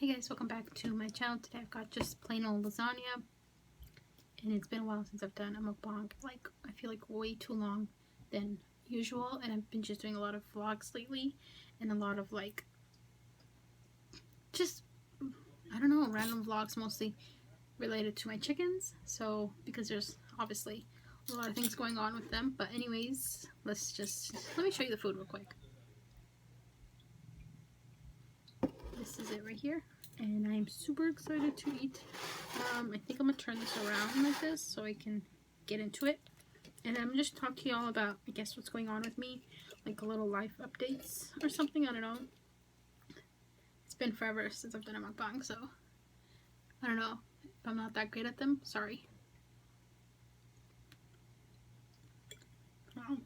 Hey guys, welcome back to my channel. Today I've got just plain old lasagna, and it's been a while since I've done a mukbang. I feel like way too long than usual, and I've been just doing a lot of vlogs lately, and a lot of just, I don't know, random vlogs mostly related to my chickens. So, because there's obviously a lot of things going on with them, but anyways, let me show you the food real quick. This is it right here, and I'm super excited to eat. I think I'm gonna turn this around like this so I can get into it, and I'm just talk to y'all about, I guess, what's going on with me, like a little life updates or something. I don't know. It's been forever since I've done a mukbang, so I don't know if I'm not that great at them. Sorry. Wow.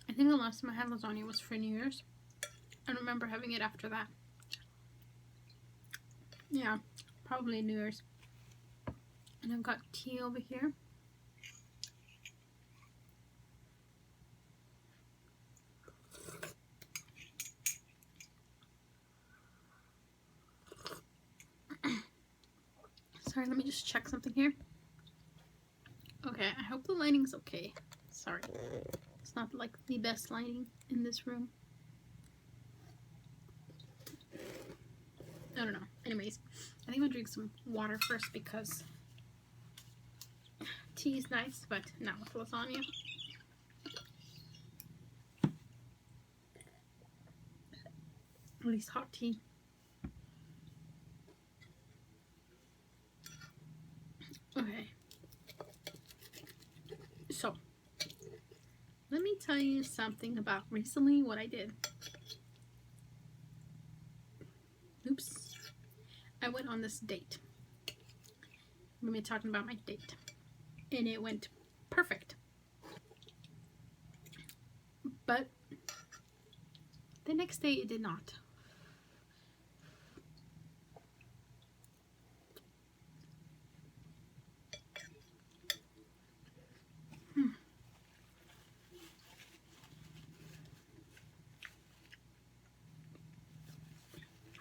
I think the last time I had lasagna was for New Year's. I don't remember having it after that. Yeah, probably New Year's. And I've got tea over here. Sorry, let me just check something here. Okay, I hope the lighting's okay. Sorry. It's not like the best lighting in this room. I don't know. Anyways, I think I'm gonna drink some water first because tea is nice, but not with lasagna. At least hot tea. Okay. So, let me tell you something about recently what I did. Oops. I went on this date. We're going to be talking about my date. And it went perfect. But the next day it did not.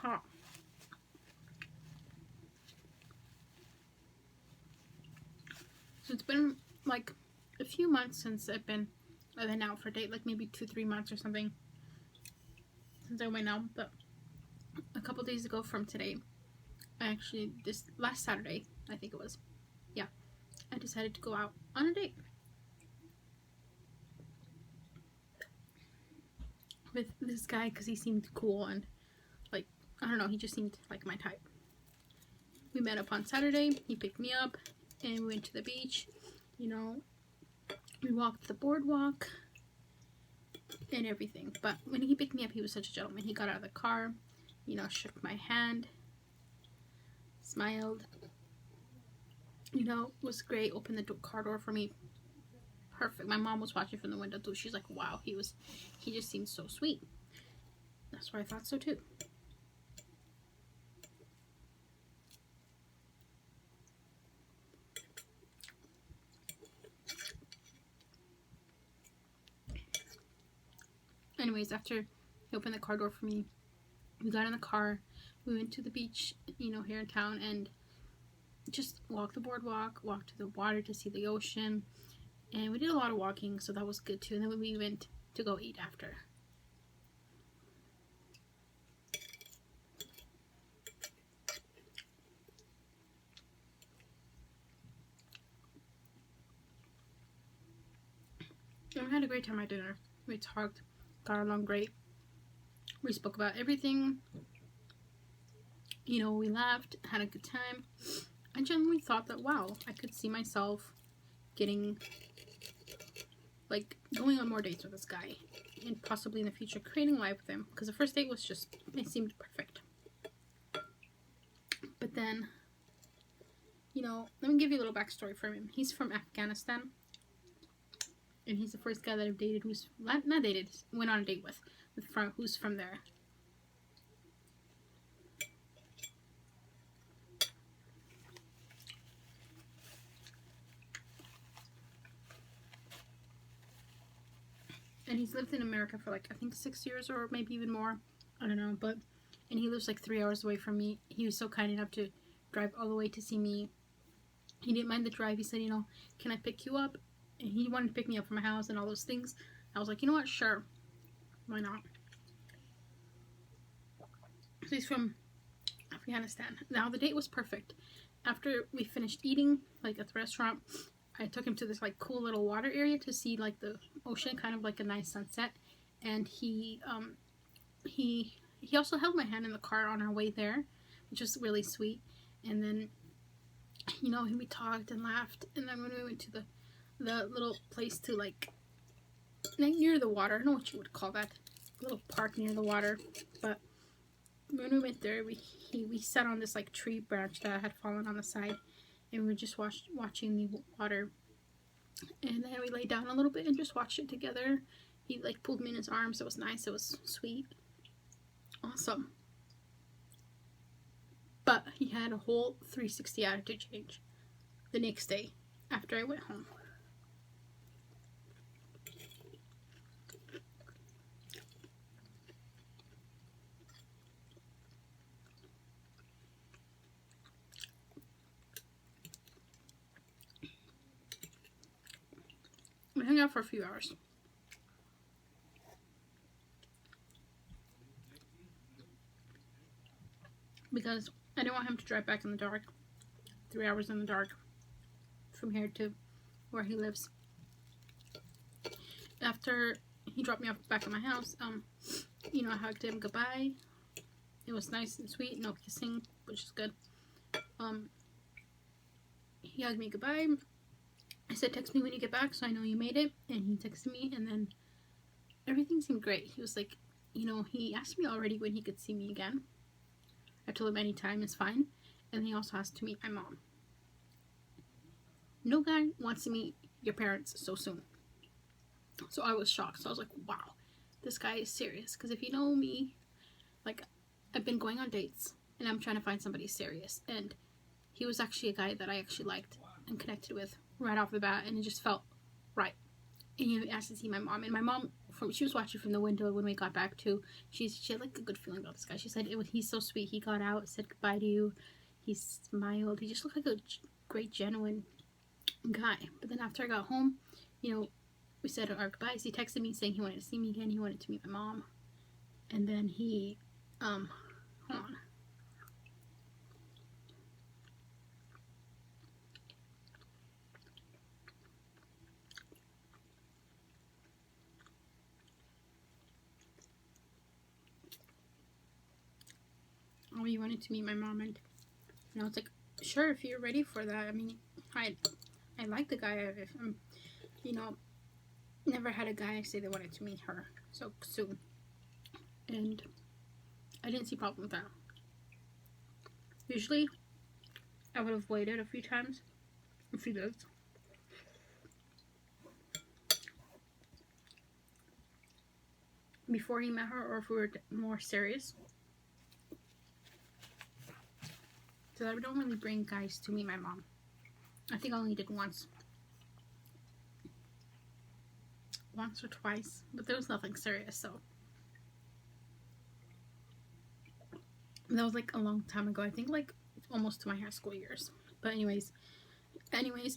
Hot. So it's been like a few months since I've been out for a date, like maybe 2-3 months or something since I went out. But a couple days ago from today, this last Saturday, I think it was, yeah, I decided to go out on a date with this guy because he seemed cool and, like, I don't know, he just seemed like my type. We met up on Saturday, he picked me up, and we went to the beach. You know, we walked the boardwalk and everything. But when he picked me up, he was such a gentleman. He got out of the car, you know, shook my hand, smiled, you know, was great, opened the car door for me. Perfect. My mom was watching from the window too. She's like, wow, he just seemed so sweet. That's why I thought so too. Anyways, after he opened the car door for me, we got in the car, we went to the beach, you know, here in town, and just walked the boardwalk, walked to the water to see the ocean, and we did a lot of walking, so that was good too. And then we went to go eat after. And we had a great time at dinner. We talked, got along great. We spoke about everything. You know, we laughed, had a good time. I genuinely thought that, wow, I could see myself getting, like, going on more dates with this guy. And possibly in the future creating life with him. Because the first date was just, it seemed perfect. But then, you know, let me give you a little backstory for him. He's from Afghanistan. And he's the first guy that I've dated who's not dated, went on a date with who's from there. And he's lived in America for like I think 6 years or maybe even more. I don't know, but and he lives like 3 hours away from me. He was so kind enough to drive all the way to see me. He didn't mind the drive. He said, you know, can I pick you up? And he wanted to pick me up from my house and all those things. I was like, you know what, sure, why not? So he's from Afghanistan. Now the date was perfect. After we finished eating, like at the restaurant, I took him to this like cool little water area to see like the ocean, kind of like a nice sunset. And he also held my hand in the car on our way there, which was really sweet. And then, you know, we talked and laughed. And then when we went to the little place to like near the water, I don't know what you would call that, little park near the water, but when we went there, we sat on this like tree branch that had fallen on the side, and we were just watching the water. And then we laid down a little bit and just watched it together. He like pulled me in his arms. It was nice. It was sweet. Awesome. But he had a whole 360 attitude change the next day after I went home. We hung out for a few hours. Because I didn't want him to drive back in the dark. 3 hours in the dark. From here to where he lives. After he dropped me off back at my house, you know, I hugged him goodbye. It was nice and sweet, no kissing, which is good. He hugged me goodbye. I said, text me when you get back so I know you made it. And he texted me, and then everything seemed great. He was like, you know, he asked me already when he could see me again. I told him anytime is fine. And he also asked to meet my mom. No guy wants to meet your parents so soon. So I was shocked. So I was like, wow, this guy is serious. Because if you know me, like, I've been going on dates, and I'm trying to find somebody serious. And he was actually a guy that I actually liked and connected with right off the bat, and it just felt right. And he asked to see my mom, and my mom, she was watching from the window when we got back too. She had like a good feeling about this guy. She said he's so sweet. He got out, said goodbye to you. He smiled. He just looked like a great, genuine guy. But then after I got home, you know, we said our goodbyes. He texted me saying he wanted to see me again. He wanted to meet my mom. And then he, hold on. Oh, he wanted to meet my mom, and I was like, sure, if you're ready for that. I mean, I like the guy. If I'm, you know, never had a guy say they wanted to meet her so soon, and I didn't see a problem with that. Usually, I would have waited a few days. Before he met her, or if we were more serious. So I don't really bring guys to meet my mom. I think I only did once or twice, but there was nothing serious, so that was like a long time ago. I think like almost to my high school years. But anyways,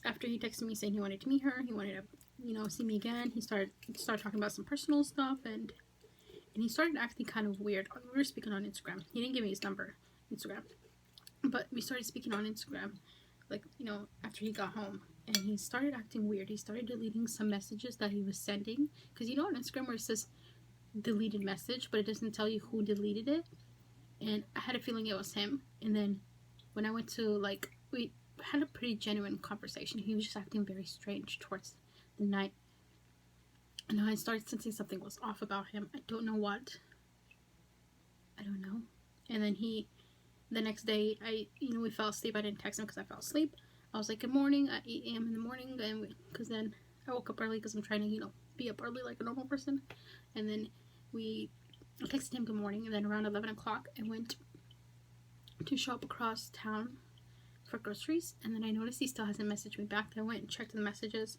after he texted me saying he wanted to meet her, he wanted to, you know, see me again. He started talking about some personal stuff, and he started acting kind of weird. We were speaking on Instagram. He didn't give me his number, Instagram, but we started speaking on Instagram, like, you know, after he got home. And he started acting weird. He started deleting some messages that he was sending. Because you know on Instagram where it says deleted message, but it doesn't tell you who deleted it. And I had a feeling it was him. And then when I went to, like, we had a pretty genuine conversation. He was just acting very strange towards the night. And I started sensing something was off about him. I don't know what. I don't know. And then the next day, we fell asleep. I didn't text him because I fell asleep. I was like, good morning at 8 a.m. in the morning, and because then I woke up early because I'm trying to, you know, be up early like a normal person. And then I texted him good morning, and then around 11 o'clock I went to shop across town for groceries, and then I noticed he still hasn't messaged me back. I went and checked the messages,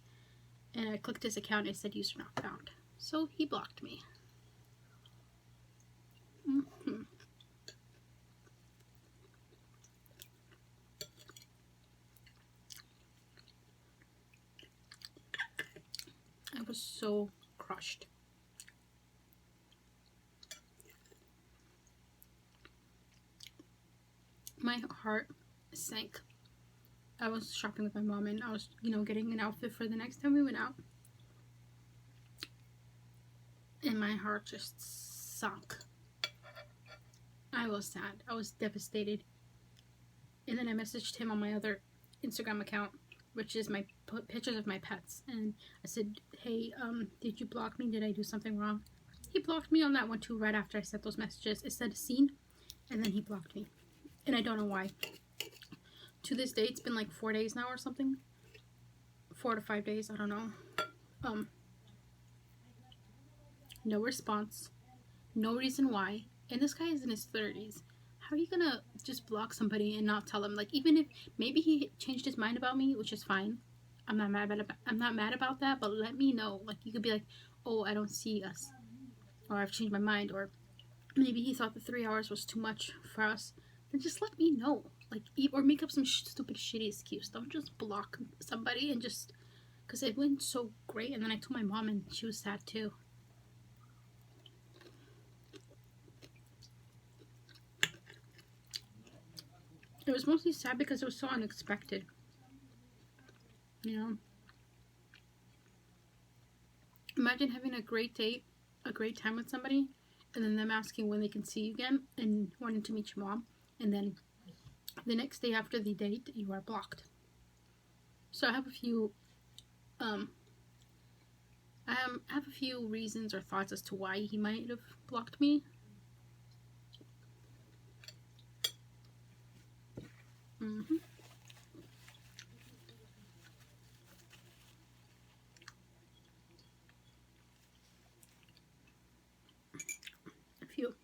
and I clicked his account, and it said user not found. So he blocked me. I was so crushed. My heart sank. I was shopping with my mom, and I was, you know, getting an outfit for the next time we went out. And my heart just sunk. I was sad. I was devastated. And then I messaged him on my other Instagram account, which is my pictures of my pets. And I said, hey, did you block me? Did I do something wrong? He blocked me on that one too right after I sent those messages. It said seen, and then he blocked me. And I don't know why. To this day, it's been like 4 days now or something. 4 to 5 days, I don't know. No response. No reason why. And this guy is in his 30s. How are you gonna just block somebody and not tell him? Like, even if maybe he changed his mind about me, which is fine. I'm not mad about that, but let me know. Like, you could be like, oh, I don't see us, or I've changed my mind, or maybe he thought the 3 hours was too much for us. Then just let me know. Like, or make up some stupid shitty excuse. Don't just block somebody and just, because it went so great. And then I told my mom, and she was sad too. It was mostly sad because it was so unexpected. You know? Imagine having a great date, a great time with somebody, and then them asking when they can see you again and wanting to meet your mom, and then the next day after the date, you are blocked. So I have a few, reasons or thoughts as to why he might have blocked me. A few.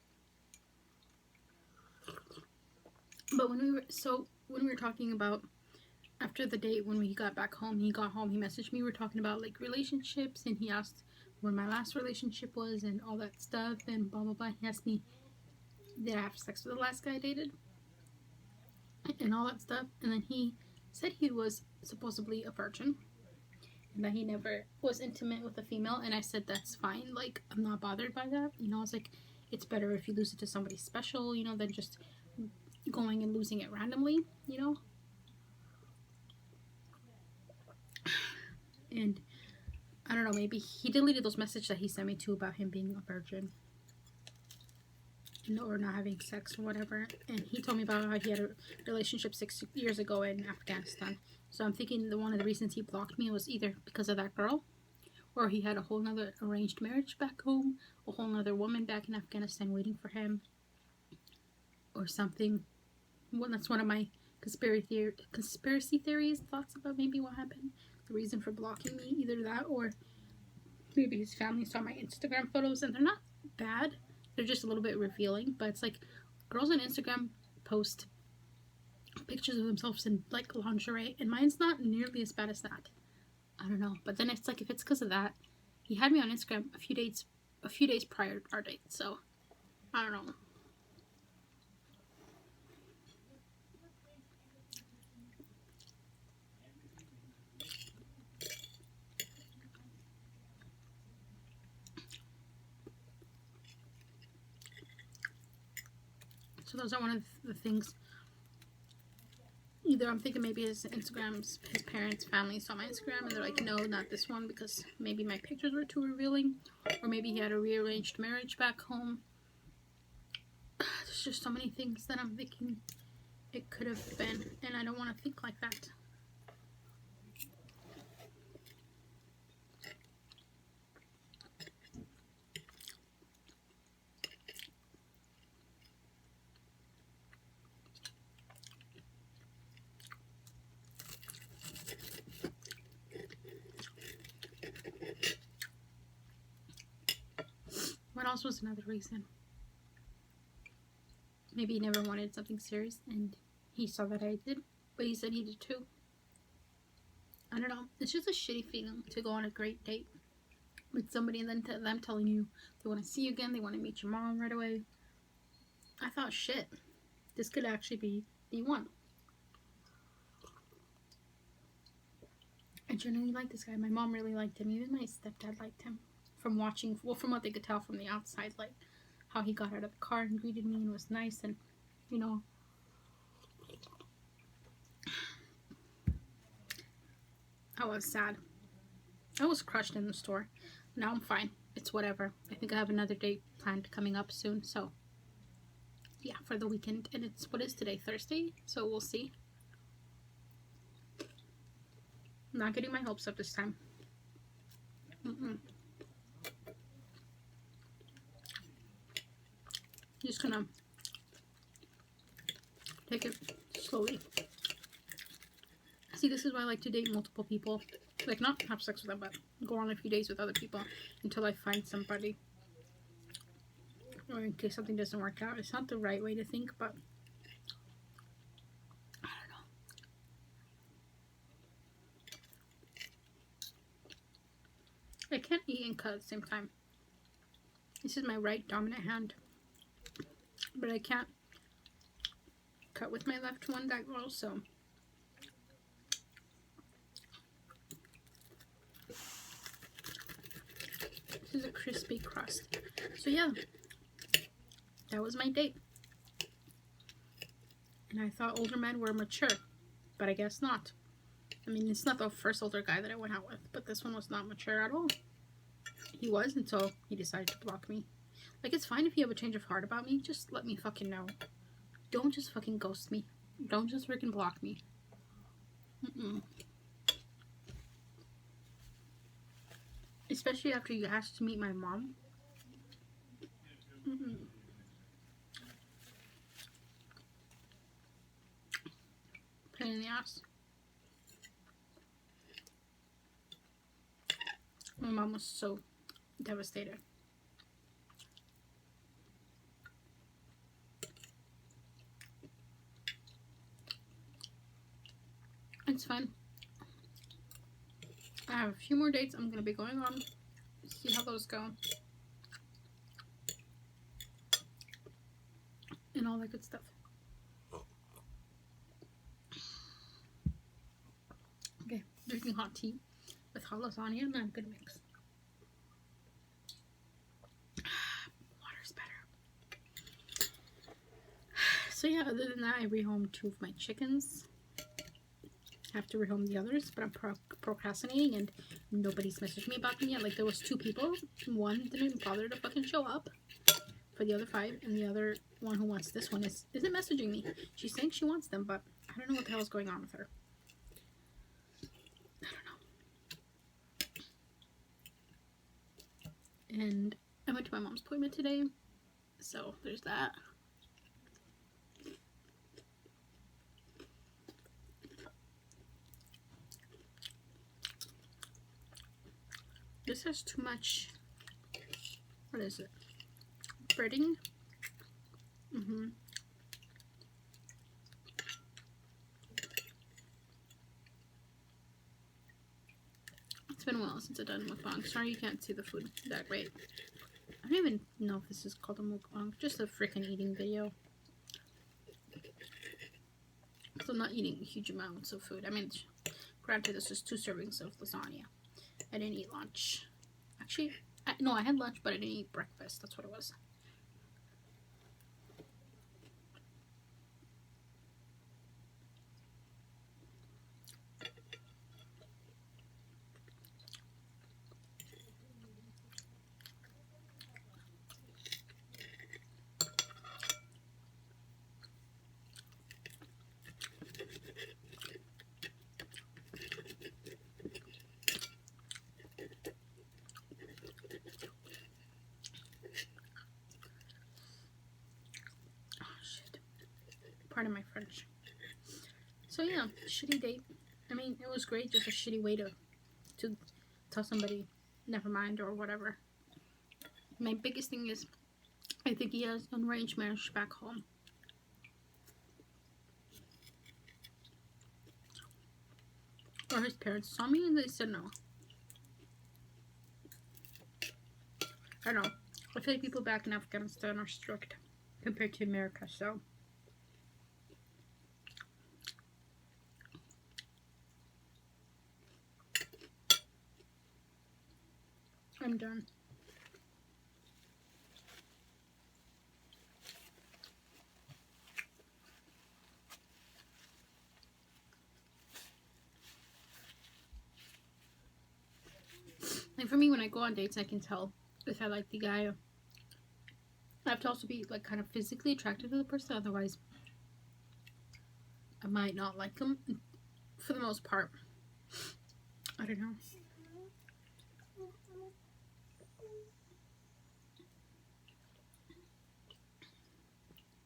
But when we were talking about after the date, when we got back home, he messaged me. We were talking about like relationships, and he asked where my last relationship was and all that stuff and blah blah blah. He asked me, did I have sex with the last guy I dated and all that stuff. And then he said he was supposedly a virgin and that he never was intimate with a female. And I said, that's fine. Like, I'm not bothered by that. You know, I was like, it's better if you lose it to somebody special, you know, than just going and losing it randomly, you know. And I don't know, maybe he deleted those messages that he sent me too about him being a virgin, you know, or not having sex or whatever. And he told me about how he had a relationship 6 years ago in Afghanistan. So I'm thinking one of the reasons he blocked me was either because of that girl, or he had a whole nother arranged marriage back home, a whole nother woman back in Afghanistan waiting for him, or something. Well, that's one of my conspiracy theories, thoughts about maybe what happened. The reason for blocking me, either that or maybe his family saw my Instagram photos, and they're not bad, they're just a little bit revealing. But it's like, girls on Instagram post pictures of themselves in like lingerie, and mine's not nearly as bad as that. I don't know, but then it's like, if it's because of that, he had me on Instagram a few days prior to our date, so I don't know. So those are one of the things. Either I'm thinking maybe his parents' family saw my Instagram and they're like, no, not this one, because maybe my pictures were too revealing. Or maybe he had a rearranged marriage back home. There's just so many things that I'm thinking it could have been, and I don't want to think like that. house was another reason. Maybe he never wanted something serious, and he saw that I did, but he said he did too. I don't know. It's just a shitty feeling to go on a great date with somebody and then them telling you they want to see you again, they want to meet your mom right away. I thought, shit, this could actually be the one. I genuinely like this guy. My mom really liked him. Even my stepdad liked him. From watching, well, from what they could tell from the outside, like how he got out of the car and greeted me and was nice, and you know. I was sad. I was crushed in the store. Now I'm fine. It's whatever. I think I have another date planned coming up soon, so yeah, for the weekend. And it's, what is today? Thursday? So we'll see. I'm not getting my hopes up this time. Just gonna take it slowly. See, this is why I like to date multiple people. Like, not have sex with them, but go on a few days with other people until I find somebody. Or in case something doesn't work out. It's not the right way to think, but I don't know. I can't eat and cut at the same time. This is my right dominant hand. But I can't cut with my left one that well, so this is a crispy crust. So yeah, that was my date. And I thought older men were mature, but I guess not. I mean, it's not the first older guy that I went out with, but this one was not mature at all. He was until he decided to block me. Like, it's fine if you have a change of heart about me, just let me fucking know. Don't just fucking ghost me. Don't just freaking block me. Especially after you asked to meet my mom. Pain in the ass. My mom was so devastated. It's fine. I have a few more dates I'm going to be going on. See how those go. And all that good stuff. Okay, drinking hot tea with hot lasagna and a good mix. Water's better. So yeah, other than that, I rehomed 2 of my chickens. I have to rehome the others, but I'm procrastinating and nobody's messaged me about them yet. Like, there was 2 people. One didn't bother to fucking show up for the other 5, and the other one who wants this one isn't messaging me. She's saying she wants them, but I don't know what the hell is going on with her. I don't know. And I went to my mom's appointment today, so there's that. This has too much, what is it, breading? It's been a while since I've done mukbang. Sorry you can't see the food that great. I don't even know if this is called a mukbang, just a freaking eating video. So I'm not eating huge amounts of food. I mean, granted, this is 2 servings of lasagna. I didn't eat lunch. Actually, no, I had lunch, but I didn't eat breakfast. That's what it was. Pardon my French. So yeah, shitty date. I mean, it was great, just a shitty way to tell somebody never mind or whatever. My biggest thing is, I think he has an arranged marriage back home. Or his parents saw me and they said no. I don't know. I feel like people back in Afghanistan are strict compared to America, so. I'm done. Like for me, when I go on dates, I can tell if I like the guy. I have to also be like kind of physically attracted to the person, otherwise I might not like him for the most part. I don't know.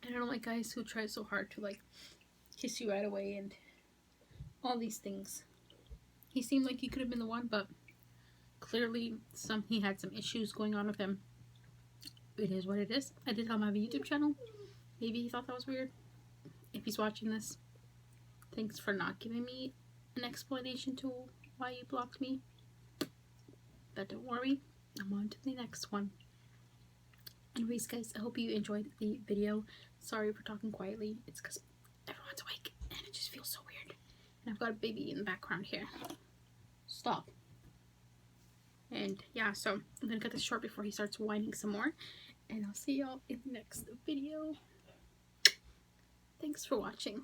I don't like guys who try so hard to like kiss you right away and all these things. He seemed like he could have been the one, but clearly he had some issues going on with him. It is what it is. I did tell him I have a YouTube channel. Maybe he thought that was weird. If he's watching this, thanks for not giving me an explanation to why you blocked me. But don't worry, I'm on to the next one. Anyways, guys, I hope you enjoyed the video. Sorry for talking quietly. It's because everyone's awake and it just feels so weird. And I've got a baby in the background here. Stop. And yeah, so I'm gonna cut this short before he starts whining some more. And I'll see y'all in the next video. Thanks for watching.